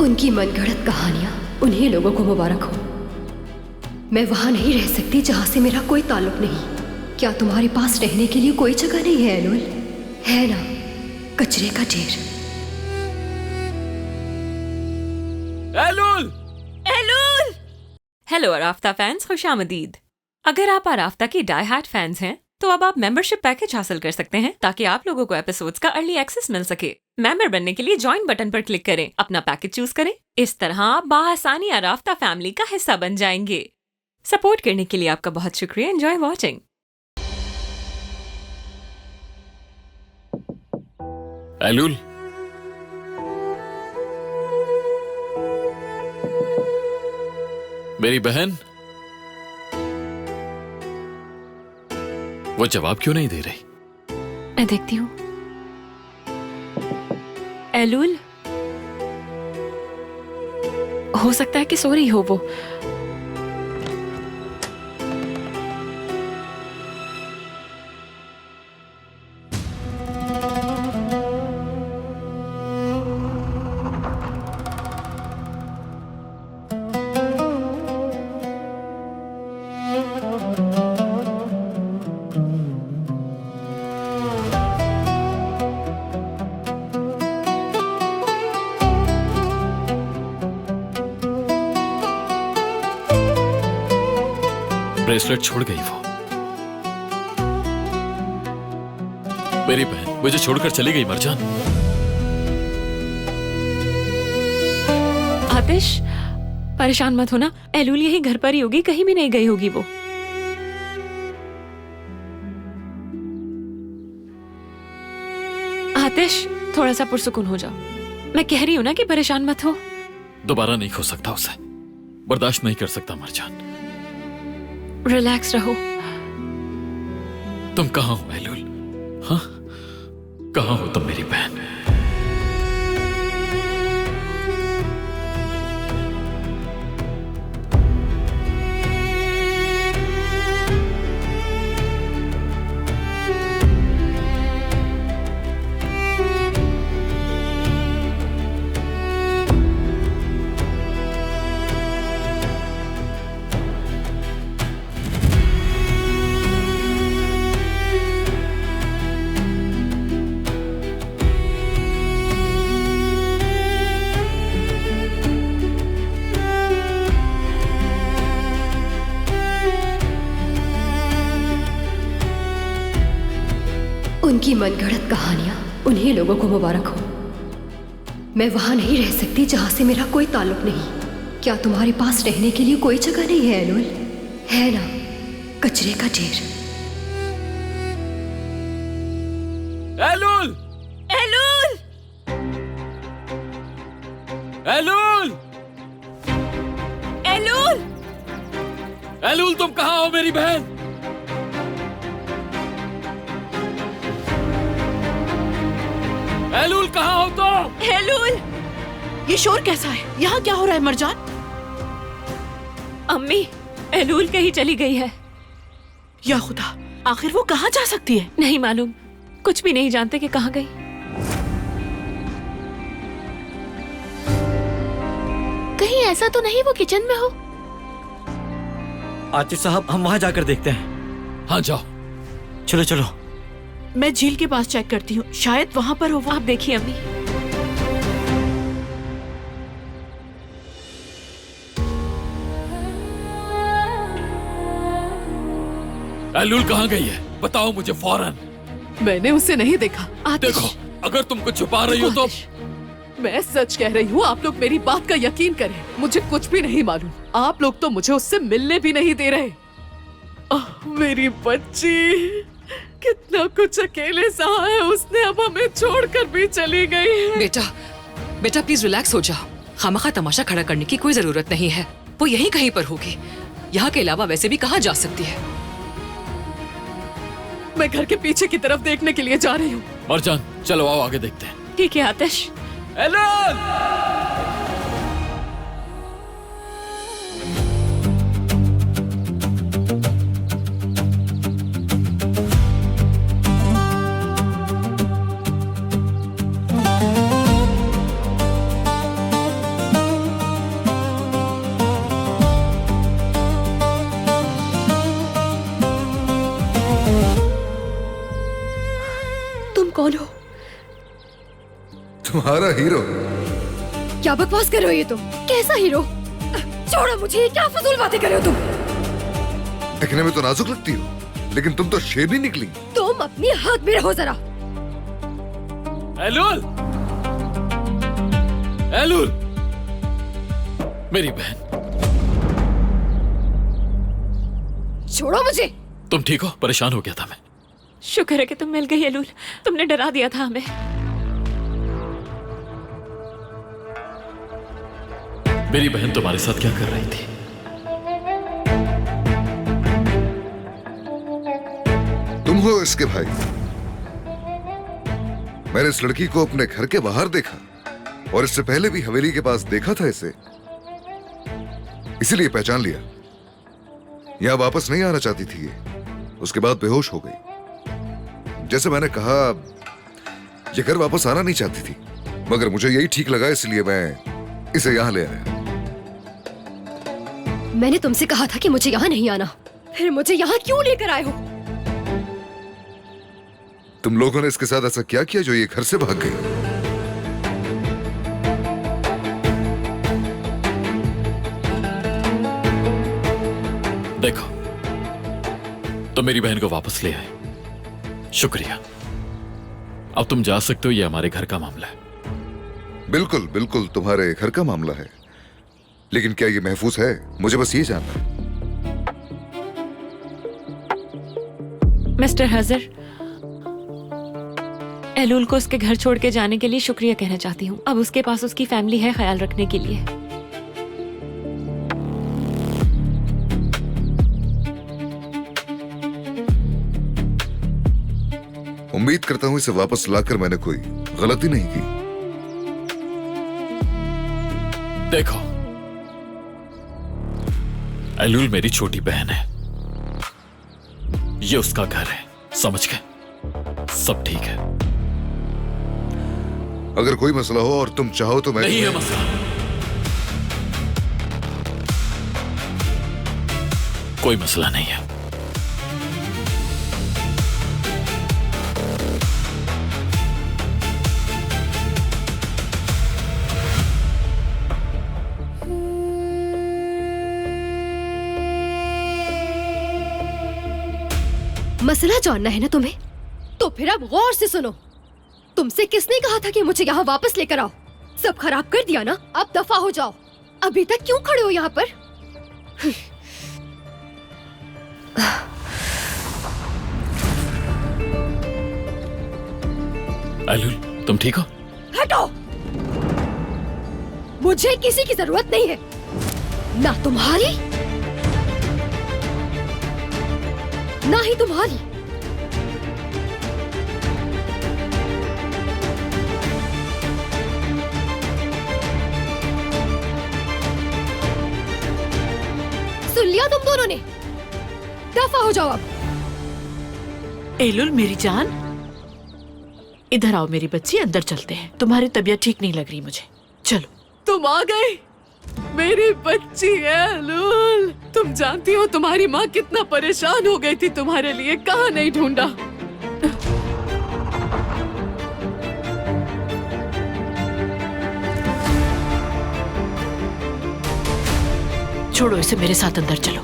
उनकी मनगढ़ंत कहानियां उन्हीं लोगों को मुबारक हो। मैं वहां नहीं रह सकती जहां से मेरा कोई ताल्लुक नहीं। क्या तुम्हारे पास रहने के लिए कोई जगह नहीं है एलुल? है ना, कचरे का ढेर। एलुल! एलुल! हेलो अराफ्ता फैंस, खुशामदीद। अगर आप अराफ्ता की डाई हार्ड फैंस हैं तो अब आप मेंबरशिप पैकेज हासिल कर सकते हैं ताकि आप लोगों को एपिसोड्स का अर्ली एक्सेस मिल सके। मेंबर बनने के लिए ज्वाइन बटन पर क्लिक करें, अपना पैकेज चूज करें। इस तरह आप बाआसानी अराफ्ता फैमिली का हिस्सा बन जाएंगे। सपोर्ट करने के लिए आपका बहुत शुक्रिया। Enjoy watching. एलुल, मेरी बहन, वो जवाब क्यों नहीं दे रही? मैं देखती हूँ। एलुल, हो सकता है कि सो रही हो वो। ब्रेसलेट छोड़ गई वो। मेरी बहन मुझे छोड़कर चली गई मरजान। आतिश, परेशान मत होना। एलुल यही घर पर ही होगी, कहीं भी नहीं गई होगी वो। आतिश, थोड़ा सा पुरसुकून हो जाओ। मैं कह रही हूँ ना कि परेशान मत हो। दोबारा नहीं खो सकता उसे, बर्दाश्त नहीं कर सकता मरजान। रिलैक्स रहो। तुम कहाँ हो एलुल? हाँ, कहाँ हो तुम मेरी बहन? उनकी मनगढ़ंत कहानियां उन्हीं लोगों को मुबारक हो। मैं वहां नहीं रह सकती जहां से मेरा कोई ताल्लुक नहीं। क्या तुम्हारे पास रहने के लिए कोई जगह नहीं है एलुल? है ना, कचरे का ढेर। एलुल! एलुल! एलुल! एलुल! एलुल, तुम कहाँ हो मेरी बहन? एलुल, कहाँ हो तुम? एलुल, ये शोर कैसा है? यहाँ क्या हो रहा है मरजान? अम्मी, एलुल कहीं चली गई है। या खुदा, आखिर वो कहाँ जा सकती है? नहीं मालूम, कुछ भी नहीं जानते कि कहाँ गई। कहीं ऐसा तो नहीं वो किचन में हो? आतिश साहब, हम वहाँ जाकर देखते हैं। हाँ जाओ। चलो चलो। मैं झील के पास चेक करती हूँ, शायद वहाँ पर हो वो। आप देखिए अम्मी। एलुल कहाँ गई है? बताओ मुझे फौरन। मैंने उसे नहीं देखा। देखो, अगर तुम कुछ छुपा रही हो तो। मैं सच कह रही हूँ, आप लोग मेरी बात का यकीन करें। मुझे कुछ भी नहीं मालूम। आप लोग तो मुझे उससे मिलने भी नहीं दे रहे। मेरी बच्ची, कितना कुछ अकेले सहा है उसने, अब हमें छोड़कर भी चली गई है। बेटा प्लीज रिलैक्स हो जाओ। खामखा तमाशा खड़ा करने की कोई जरूरत नहीं है। वो यहीं कहीं पर होगी। यहाँ के अलावा वैसे भी कहाँ जा सकती है। मैं घर के पीछे की तरफ देखने के लिए जा रही हूँ। मरजान, चलो आओ आगे देखते हैं। ठीक है आतिश। एलुल! तुम्हारा हीरो। क्या बकवास कर रहे हो ये तुम? कैसा हीरो? छोड़ो मुझे, क्या फजूल बातें कर रहे हो तुम? दिखने में तो नाजुक लगती हो, लेकिन तुम तो शेरनी निकली। तुम अपनी हद में रहो जरा। एलुल, एलुल, मेरी बहन। छोड़ो मुझे। तुम ठीक हो? परेशान हो गया था मैं। शुक्र है कि तुम मिल गई एलुल, तुमने डरा दिया था हमें। मेरी बहन तुम्हारे साथ क्या कर रही थी? तुम हो इसके भाई। मैंने इस लड़की को अपने घर के बाहर देखा और इससे पहले भी हवेली के पास देखा था इसे, इसीलिए पहचान लिया। यहां वापस नहीं आना चाहती थी ये, उसके बाद बेहोश हो गई। जैसे मैंने कहा, ये घर वापस आना नहीं चाहती थी, मगर मुझे यही ठीक लगा, इसलिए मैं इसे यहां ले आया। मैंने तुमसे कहा था कि मुझे यहाँ नहीं आना, फिर मुझे यहाँ क्यों लेकर आए हो? तुम लोगों ने इसके साथ ऐसा क्या किया जो ये घर से भाग गई? देखो, तुम मेरी बहन को वापस ले आए, शुक्रिया। अब तुम जा सकते हो, ये हमारे घर का मामला है। बिल्कुल बिल्कुल तुम्हारे घर का मामला है, लेकिन क्या ये महफूज है? मुझे बस ये जानना है। मिस्टर हजर, एलुल को उसके घर छोड़ के जाने के लिए शुक्रिया कहना चाहती हूँ। अब उसके पास उसकी फैमिली है ख्याल रखने के लिए। उम्मीद करता हूं इसे वापस लाकर मैंने कोई गलती नहीं की। देखो, एलुल मेरी छोटी बहन है, ये उसका घर है, समझ गए? सब ठीक है। अगर कोई मसला हो और तुम चाहो तो मैं नहीं है मसला, कोई मसला नहीं है। मसला जानना है ना तुम्हें? तो फिर अब गौर से सुनो। तुमसे किसने कहा था कि मुझे यहाँ वापस लेकर आओ? सब खराब कर दिया ना, अब दफा हो जाओ। अभी तक क्यों खड़े हो यहाँ पर? एलुल, तुम ठीक हो? हटो, मुझे किसी की जरूरत नहीं है, ना तुम्हारी ना ही तुम्हारी। सुन लिया तुम दोनों ने? दफा हो जाओ अब। एलुल मेरी जान, इधर आओ मेरी बच्ची, अंदर चलते हैं। तुम्हारी तबीयत ठीक नहीं लग रही मुझे, चलो। तुम आ गई मेरी बच्ची एलुल। तुम जानती हो तुम्हारी माँ कितना परेशान हो गई थी तुम्हारे लिए, कहाँ नहीं ढूंढा। छोड़ो इसे, मेरे साथ अंदर चलो।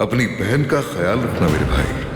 अपनी बहन का ख्याल रखना मेरे भाई।